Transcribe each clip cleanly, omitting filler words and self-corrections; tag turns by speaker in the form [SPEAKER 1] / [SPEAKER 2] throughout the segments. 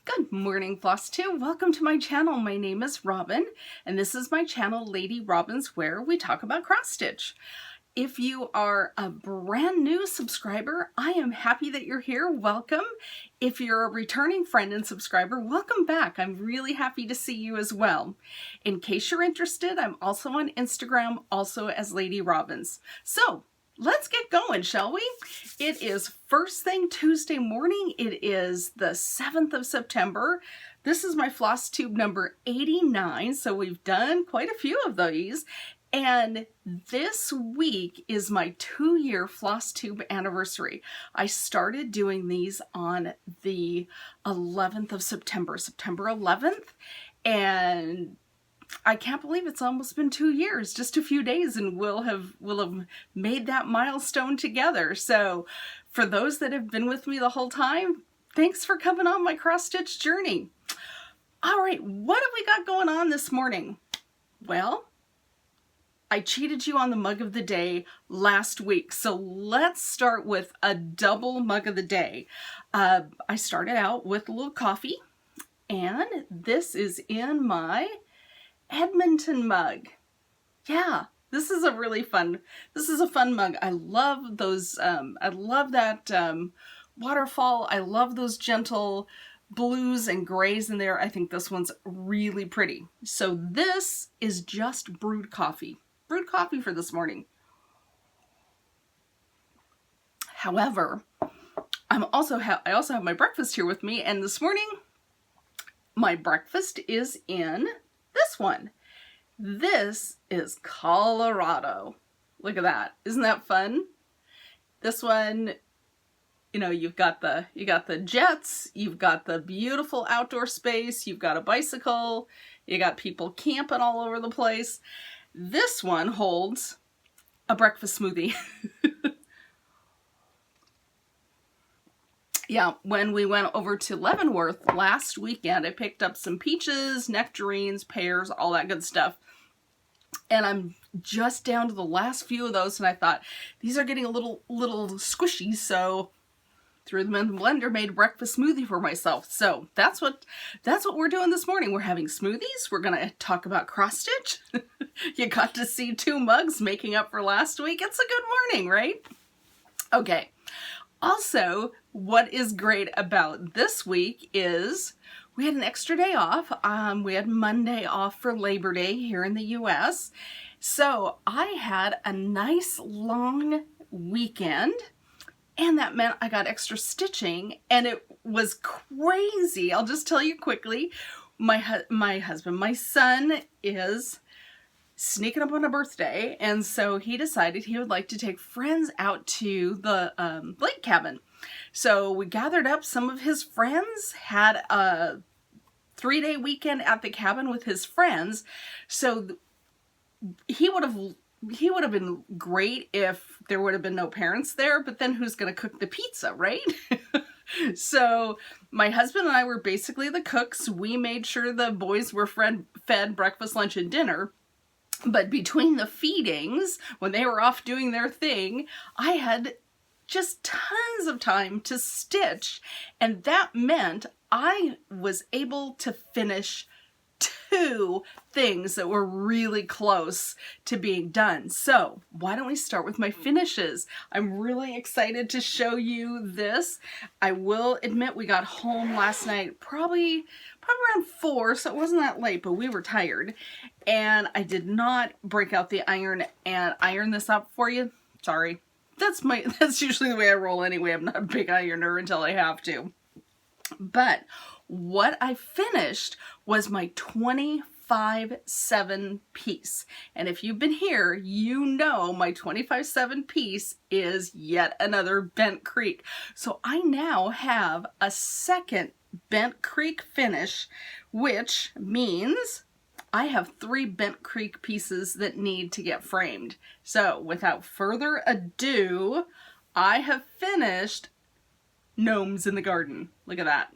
[SPEAKER 1] Good morning, FlossTube. Welcome to my channel. My name is Robin, and this is my channel, Lady Robin's, where we talk about cross stitch. If you are a brand new subscriber, I am happy that you're here. Welcome. If you're a returning friend and subscriber, welcome back. I'm really happy to see you as well. In case you're interested, I'm also on Instagram, also as Lady Robins. So, let's get going, shall we? It is first thing Tuesday morning. It is the 7th of September. This is my FlossTube number 89, so we've done quite a few of these. And this week is my 2-year FlossTube anniversary. I started doing these on the 11th of September, September 11th, and I can't believe it's almost been 2 years, just a few days, and we'll have made that milestone together. So for those that have been with me the whole time, thanks for coming on my cross-stitch journey. All right, what have we got going on this morning? Well, I cheated you on the mug of the day last week, so let's start with a double mug of the day. I started out with a little coffee, and this is in my Edmonton mug. Yeah, this is a fun mug. I love those, I love that waterfall. I love those gentle blues and grays in there. I think this one's really pretty. So this is just brewed coffee for this morning. However, I also have my breakfast here with me, and this morning my breakfast is in this one. This is Colorado. Look at that. Isn't that fun? This one, you know, you've got the jets, you've got the beautiful outdoor space, you've got a bicycle, you got people camping all over the place. This one holds a breakfast smoothie. Yeah, when we went over to Leavenworth last weekend, I picked up some peaches, nectarines, pears, all that good stuff. And I'm just down to the last few of those, and I thought, these are getting a little squishy, so threw them in the blender, made a breakfast smoothie for myself. So that's what we're doing this morning. We're having smoothies. We're going to talk about cross stitch. You got to see 2 mugs making up for last week. It's a good morning, right? Okay. Also, what is great about this week is we had an extra day off. We had Monday off for Labor Day here in the US. So I had a nice long weekend, and that meant I got extra stitching, and it was crazy. I'll just tell you quickly. My son is sneaking up on a birthday, and so he decided he would like to take friends out to the lake cabin. So we gathered up some of his friends, had a 3-day weekend at the cabin with his friends. So he would have been great if there would have been no parents there, but then who's going to cook the pizza, right? So my husband and I were basically the cooks. We made sure the boys were fed breakfast, lunch, and dinner. But between the feedings, when they were off doing their thing, I had just tons of time to stitch, and that meant I was able to finish 2 things that were really close to being done. So why don't we start with my finishes? I'm really excited to show you this. I will admit we got home last night probably around 4, so it wasn't that late, but we were tired. And I did not break out the iron and iron this up for you. Sorry. That's usually the way I roll anyway. I'm not a big ironer until I have to. But what I finished was my 25/7 piece. And if you've been here, you know my 25/7 piece is yet another bent creek. So I now have a second bent creek finish, which means I have 3 bent creek pieces that need to get framed. So without further ado, I have finished Gnomes in the Garden. Look at that.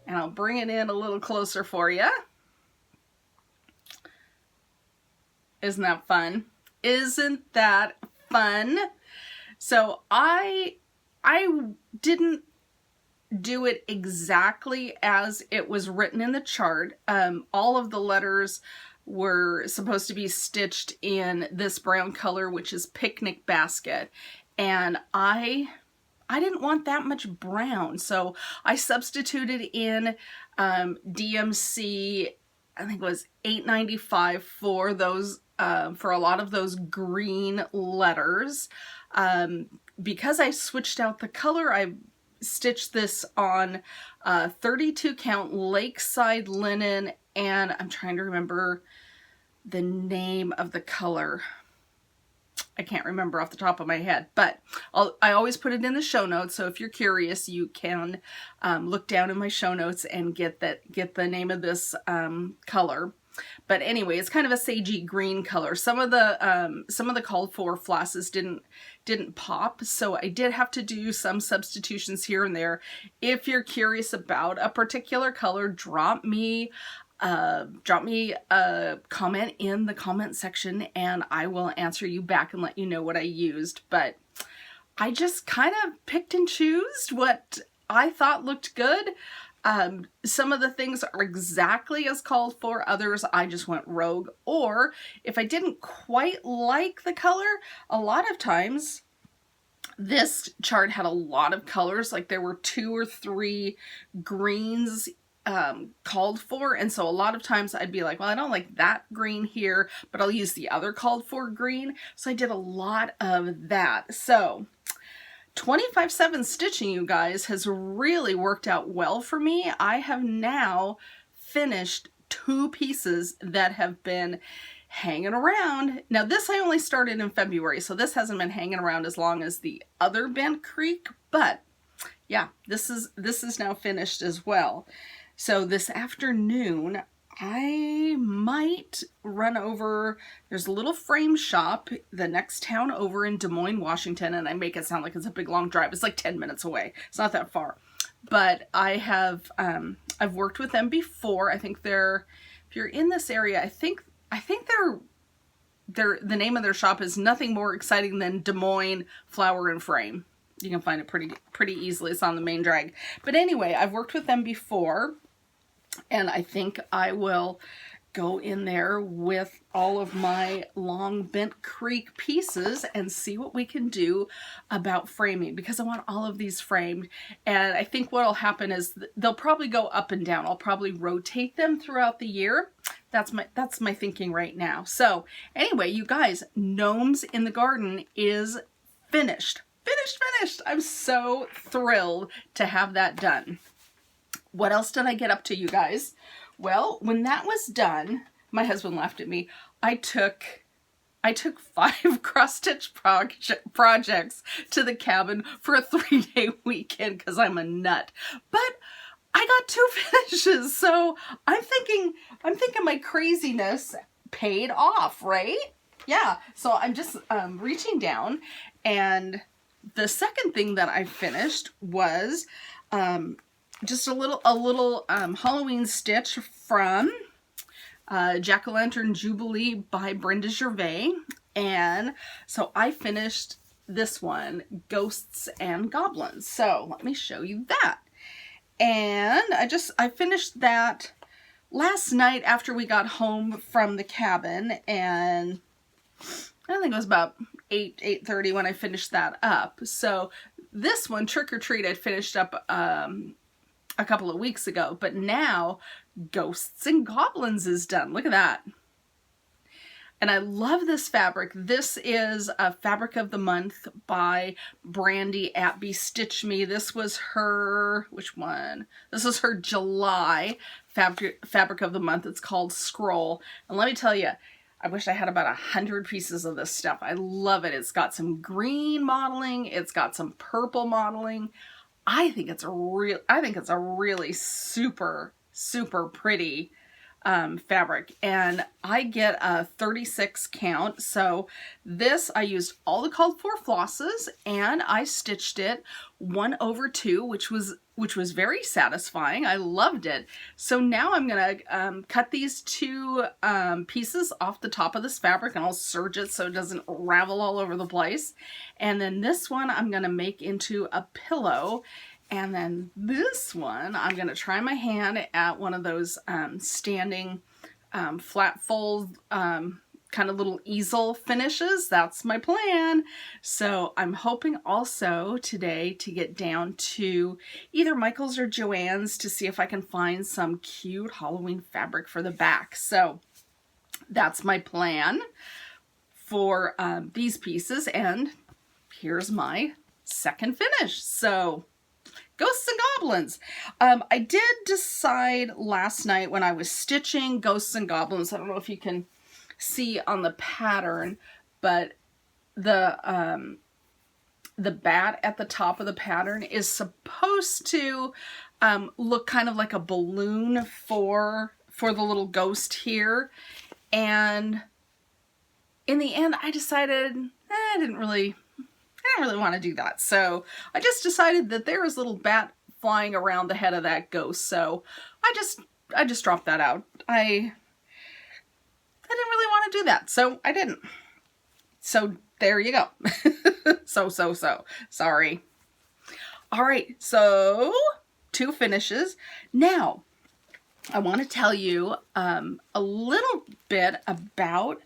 [SPEAKER 1] And I'll bring it in a little closer for you. Isn't that fun? Isn't that fun? So I didn't do it exactly as it was written in the chart. All of the letters were supposed to be stitched in this brown color, which is Picnic Basket. And I didn't want that much brown, so I substituted in DMC, I think it was $8.95 for those, for a lot of those green letters. Because I switched out the color, I stitched this on 32 count Lakeside linen, and I'm trying to remember the name of the color. I can't remember off the top of my head, but I always put it in the show notes, so if you're curious, you can look down in my show notes and get the name of this color. But anyway, it's kind of a sagey green color. Some of the called for flosses didn't pop, so I did have to do some substitutions here and there. If you're curious about a particular color, drop me a comment in the comment section and I will answer you back and let you know what I used. But I just kind of picked and chose what I thought looked good. Some of the things are exactly as called for, others I just went rogue. Or if I didn't quite like the color, a lot of times this chart had a lot of colors, like there were 2 or 3 greens called for, and so a lot of times I'd be like, well, I don't like that green here, but I'll use the other called for green. So I did a lot of that. So 25/7 stitching, you guys, has really worked out well for me. I have now finished 2 pieces that have been hanging around. Now this I only started in February, so this hasn't been hanging around as long as the other Bent Creek, but yeah, this is now finished as well. So this afternoon, I might run over, there's a little frame shop the next town over in Des Moines, Washington, and I make it sound like it's a big long drive. It's like 10 minutes away. It's not that far. But I have, I've worked with them before. I think they're, if you're in this area, I think the name of their shop is nothing more exciting than Des Moines Flower and Frame. You can find it pretty easily. It's on the main drag. But anyway, I've worked with them before, and I think I will go in there with all of my long Bent Creek pieces and see what we can do about framing, because I want all of these framed. And I think what will happen is they'll probably go up and down. I'll probably rotate them throughout the year. That's my thinking right now. So anyway, you guys, Gnomes in the Garden is finished. Finished. I'm so thrilled to have that done. What else did I get up to, you guys? Well, when that was done, my husband laughed at me. I took 5 cross-stitch projects to the cabin for a 3-day weekend because I'm a nut. But I got 2 finishes, so I'm thinking my craziness paid off, right? Yeah, so I'm just reaching down, and the second thing that I finished was just a little Halloween stitch from Jack-o'-lantern Jubilee by Brenda Gervais. And so I finished this one, Ghosts and Goblins. So let me show you that. And I finished that last night after we got home from the cabin, and I think it was about 8:30 when I finished that up. So this one, Trick or Treat, I finished up a couple of weeks ago, but now Ghosts and Goblins is done. Look at that. And I love this fabric. This is a Fabric of the Month by Brandy at BeStitchMe. This was her, which one? This is her July Fabric of the Month. It's called Scroll. And let me tell you, I wish I had about 100 pieces of this stuff. I love it. It's got some green modeling. It's got some purple modeling. I think it's a really super pretty fabric, and I get a 36 count. So this, I used all the called for flosses, and I stitched it 1/2, which was very satisfying. I loved it. So now I'm gonna cut these 2 pieces off the top of this fabric, and I'll serge it so it doesn't ravel all over the place. And then this one I'm gonna make into a pillow. And then this one, I'm going to try my hand at one of those standing flat fold kind of little easel finishes. That's my plan. So I'm hoping also today to get down to either Michael's or Joann's to see if I can find some cute Halloween fabric for the back. So that's my plan for these pieces. And here's my second finish. So Ghosts and Goblins. I did decide last night when I was stitching Ghosts and Goblins, I don't know if you can see on the pattern, but the bat at the top of the pattern is supposed to look kind of like a balloon for the little ghost here. And in the end, I decided I didn't really want to do that. So I just decided that there was a little bat flying around the head of that ghost. So I just dropped that out. I didn't really want to do that, so I didn't. So there you go. So. Sorry. All right, so 2 finishes. Now, I want to tell you a little bit about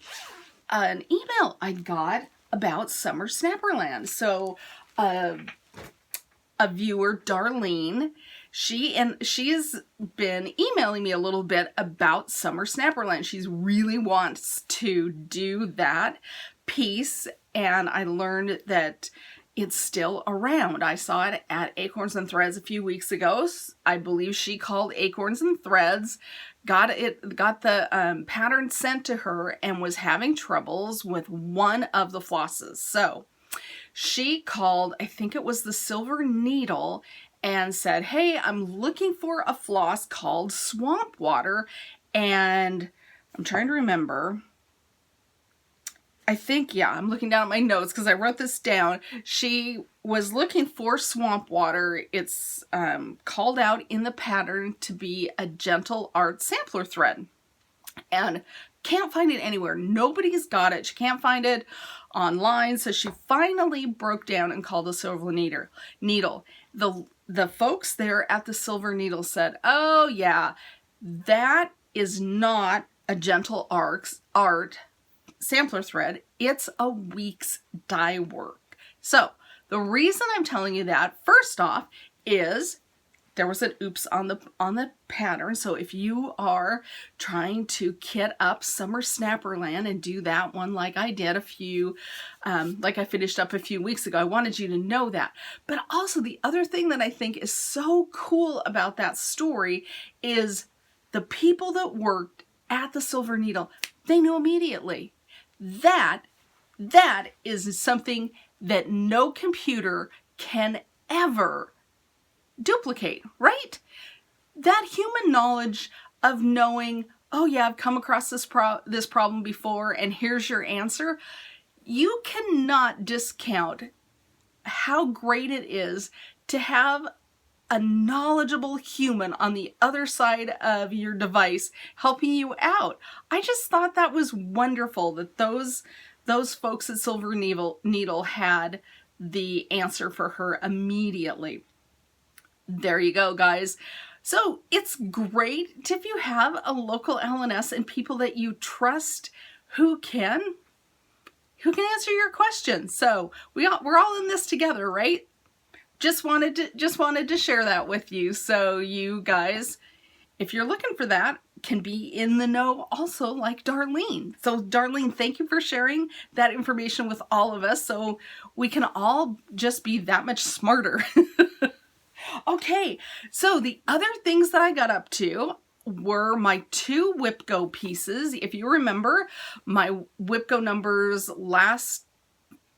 [SPEAKER 1] an email I got about Summer Snapperland. So a viewer, Darlene, she's been emailing me a little bit about Summer Snapperland. She really wants to do that piece, and I learned that it's still around. I saw it at Acorns and Threads a few weeks ago. I believe she called Acorns and Threads, got the pattern sent to her, and was having troubles with one of the flosses. So she called, I think it was the Silver Needle, and said, hey, I'm looking for a floss called Swamp Water. And I'm trying to remember. I think, yeah, I'm looking down at my notes because I wrote this down. She was looking for Swamp Water. It's called out in the pattern to be a Gentle Art sampler thread. And can't find it anywhere. Nobody's got it. She can't find it online. So she finally broke down and called the Silver Needle. The folks there at the Silver Needle said, oh yeah, that is not a Gentle Art sampler thread. It's a week's dye work. So the reason I'm telling you that, first off, is there was an oops on the pattern. So if you are trying to kit up Summer Snapperland and do that one like I did like I finished up a few weeks ago, I wanted you to know that. But also the other thing that I think is so cool about that story is the people that worked at the Silver Needle, they knew immediately. That is something that no computer can ever duplicate, right? That human knowledge of knowing, oh yeah, I've come across this problem before and here's your answer. You cannot discount how great it is to have a knowledgeable human on the other side of your device helping you out. I just thought that was wonderful that those folks at Silver Needle had the answer for her immediately. There you go, guys. So it's great if you have a local LNS and people that you trust who can answer your questions. So we're all in this together, right? Just wanted to share that with you. So you guys, if you're looking for that, can be in the know also like Darlene. So Darlene, thank you for sharing that information with all of us so we can all just be that much smarter. Okay, so the other things that I got up to were my 2 WIPGO pieces. If you remember my WIPGO numbers last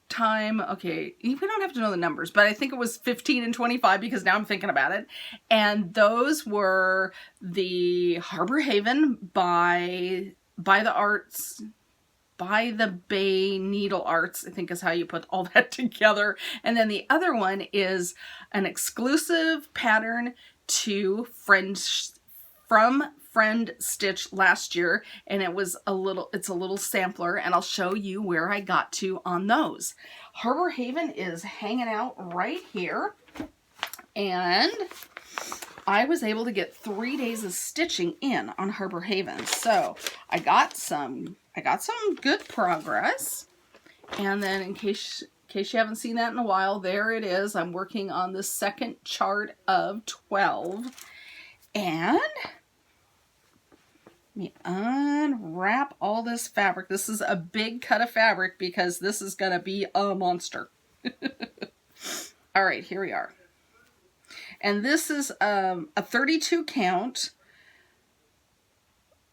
[SPEAKER 1] time, okay, we don't have to know the numbers, but I think it was 15 and 25 because now I'm thinking about it. And those were the Harbor Haven by the Bay Needleart, I think is how you put all that together. And then the other one is an exclusive pattern to from FriendStitch last year, and it's a little sampler, and I'll show you where I got to on those. Harbor Haven is hanging out right here. And I was able to get 3 days of stitching in on Harbor Haven. So I got some good progress. And then in case you haven't seen that in a while, there it is. I'm working on the second chart of 12. And let me unwrap all this fabric. This is a big cut of fabric because this is going to be a monster. All right, here we are. And this is a 32 count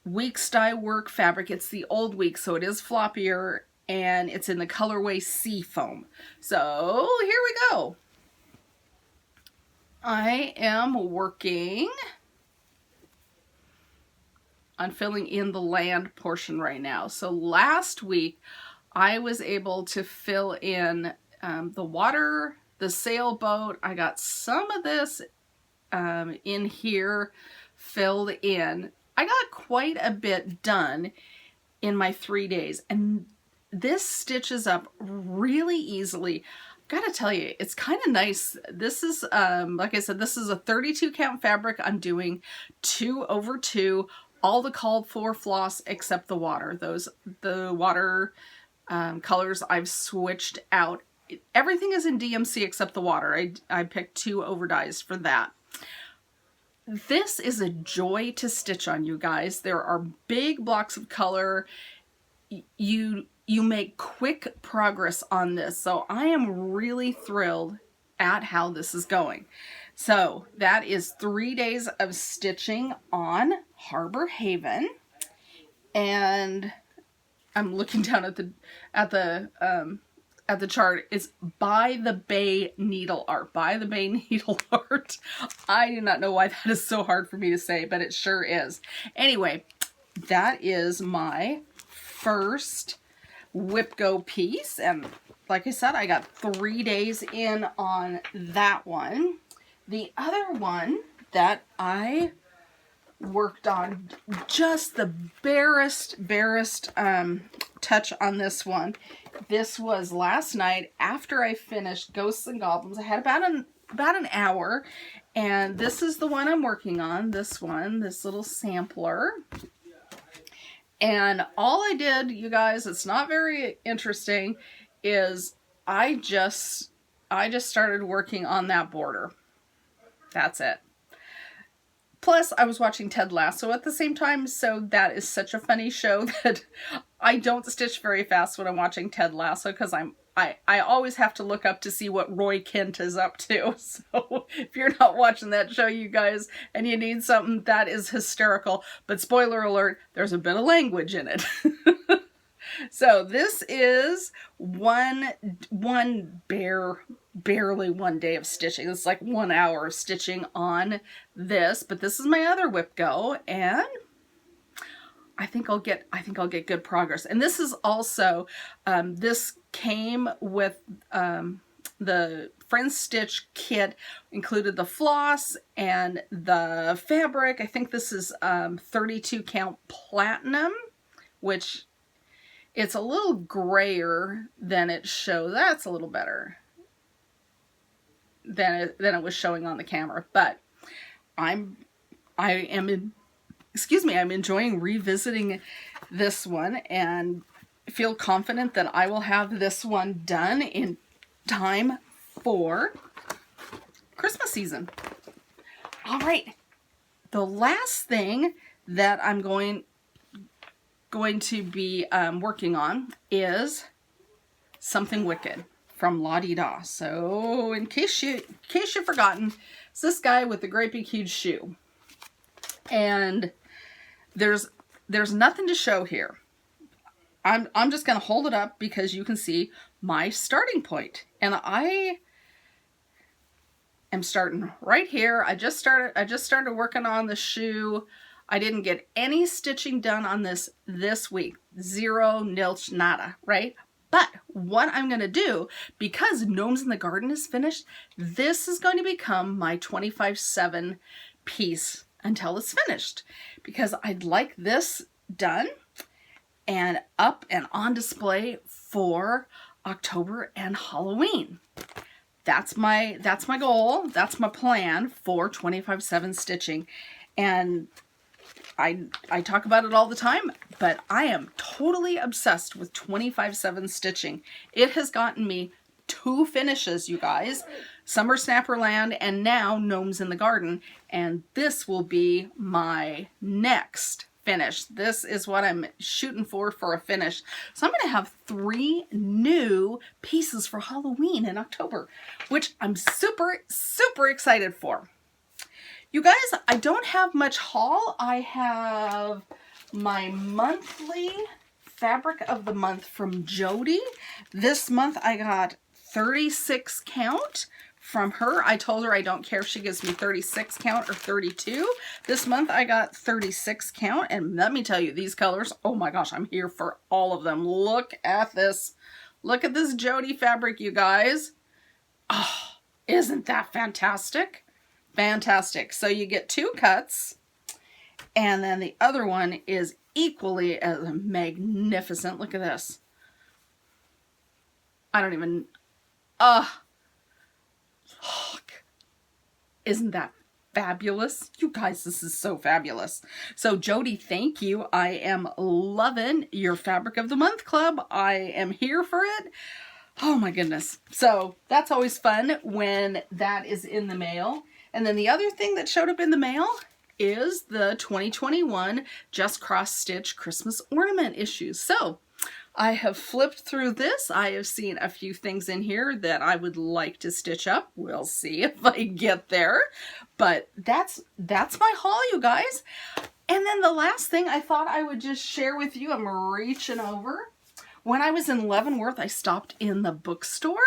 [SPEAKER 1] weeks dye work fabric. It's the old week, so it is floppier, and it's in the colorway Sea Foam. So here we go. I am working on filling in the land portion right now. So last week I was able to fill in the water, the sailboat. I got some of this in here filled in. I got quite a bit done in my 3 days, and this stitches up really easily. Gotta tell you, it's kind of nice. This is, like I said, this is a 32 count fabric. I'm doing 2/2, all the called for floss except the water. The water colors I've switched out. Everything is in DMC except the water. I picked 2 overdyes for that. This is a joy to stitch on, you guys. There are big blocks of color. You make quick progress on this. So I am really thrilled at how this is going. So that is 3 days of stitching on Harbor Haven. And I'm looking down at the chart. It's by the Bay Needleart. By the Bay Needleart. I do not know why that is so hard for me to say, but it sure is. Anyway, that is my first Whip Go piece, and like I said, I got 3 days in on that one. The other one that I worked on, just the barest touch on this one. This was last night after I finished Ghosts and Goblins. I had about an hour, and this is the one I'm working on. This one, this little sampler. And all I did, you guys, it's not very interesting, is I just started working on that border. That's it. Plus, I was watching Ted Lasso at the same time, so that is such a funny show that I don't stitch very fast when I'm watching Ted Lasso, because I always have to look up to see what Roy Kent is up to. So if you're not watching that show, you guys, and you need something, that is hysterical. But spoiler alert, there's a bit of language in it. So this is barely 1 day of stitching. It's like 1 hour of stitching on this, but this is my other Whip Go, and I think I'll get good progress. And this is also, this came with the FriendStitch kit, included the floss and the fabric. I think this is 32 count platinum, which it's a little grayer than it shows. That's a little better than it was showing on the camera. But I'm enjoying revisiting this one and feel confident that I will have this one done in time for Christmas season. All right, the last thing that I'm going to be working on is Something Wicked from La Di Da. So in case you've forgotten, it's this guy with the great big huge shoe. And there's nothing to show here. I'm just going to hold it up because you can see my starting point. And I am starting right here. I just started working on the shoe. I didn't get any stitching done on this week. Zero, nilch, nada, right? But what I'm going to do, because Gnomes in the Garden is finished, this is going to become my 25/7 piece until it's finished, because I'd like this done and up and on display for October and Halloween. that's my goal. That's my plan for 25/7 stitching. And I talk about it all the time, but I am totally obsessed with 25/7 stitching. It has gotten me 2 finishes, you guys. Summer Snapperland and now Gnomes in the Garden. And this will be my next finish. This is what I'm shooting for a finish. So I'm going to have 3 new pieces for Halloween in October, which I'm super, super excited for. You guys, I don't have much haul. I have my monthly fabric of the month from Jodi. This month I got 36 count from her. I told her I don't care if she gives me 36 count or 32. This month I got 36 count, and let me tell you, these colors, oh my gosh, I'm here for all of them. Look at this. Look at this Jodi fabric, you guys. Oh, isn't that fantastic? Fantastic. So you get 2 cuts, and then the other one is equally as magnificent. Look at this. I don't even, look. Isn't that fabulous? You guys, this is so fabulous. So Jodi, thank you. I am loving your Fabric of the Month Club. I am here for it. Oh my goodness. So that's always fun when that is in the mail. And then the other thing that showed up in the mail is the 2021 Just Cross Stitch Christmas Ornament issues. So I have flipped through this. I have seen a few things in here that I would like to stitch up. We'll see if I get there. But that's my haul, you guys. And then the last thing I thought I would just share with you, I'm reaching over. When I was in Leavenworth, I stopped in the bookstore.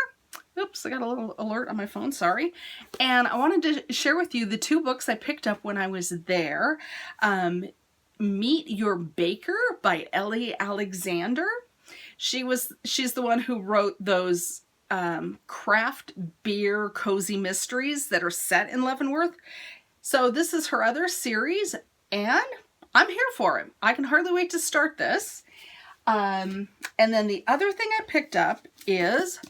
[SPEAKER 1] Oops, I got a little alert on my phone, sorry. And I wanted to share with you the 2 books I picked up when I was there. Meet Your Baker by Ellie Alexander. She's the one who wrote those craft beer cozy mysteries that are set in Leavenworth. So this is her other series, and I'm here for it. I can hardly wait to start this. And then the other thing I picked up is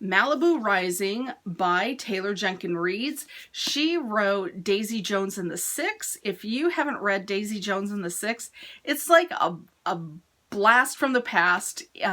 [SPEAKER 1] Malibu Rising by Taylor Jenkins Reid. She wrote Daisy Jones and the Six. If you haven't read Daisy Jones and the Six, it's like a blast from the past, you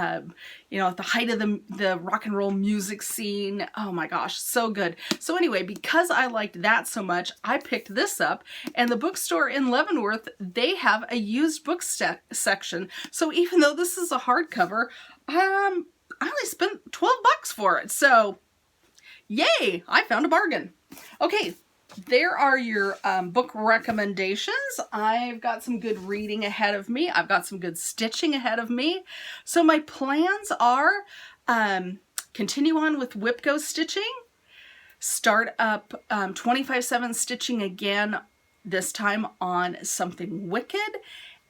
[SPEAKER 1] know, at the height of the rock and roll music scene. Oh my gosh, so good. So anyway, because I liked that so much, I picked this up, and the bookstore in Leavenworth, they have a used book section. So even though this is a hardcover, I only spent $12 for it. So yay, I found a bargain. Okay. There are your book recommendations. I've got some good reading ahead of me. I've got some good stitching ahead of me. So my plans are continue on with Whip Go stitching, start up 25/7 stitching again, this time on Something Wicked,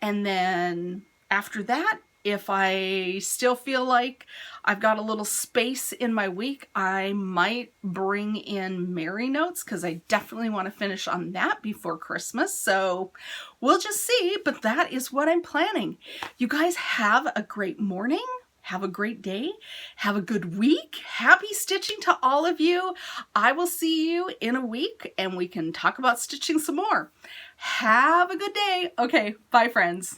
[SPEAKER 1] and then after that, if I still feel like I've got a little space in my week, I might bring in Merry Notes, because I definitely want to finish on that before Christmas. So we'll just see, but that is what I'm planning. You guys have a great morning. Have a great day. Have a good week. Happy stitching to all of you. I will see you in a week, and we can talk about stitching some more. Have a good day. Okay, bye friends.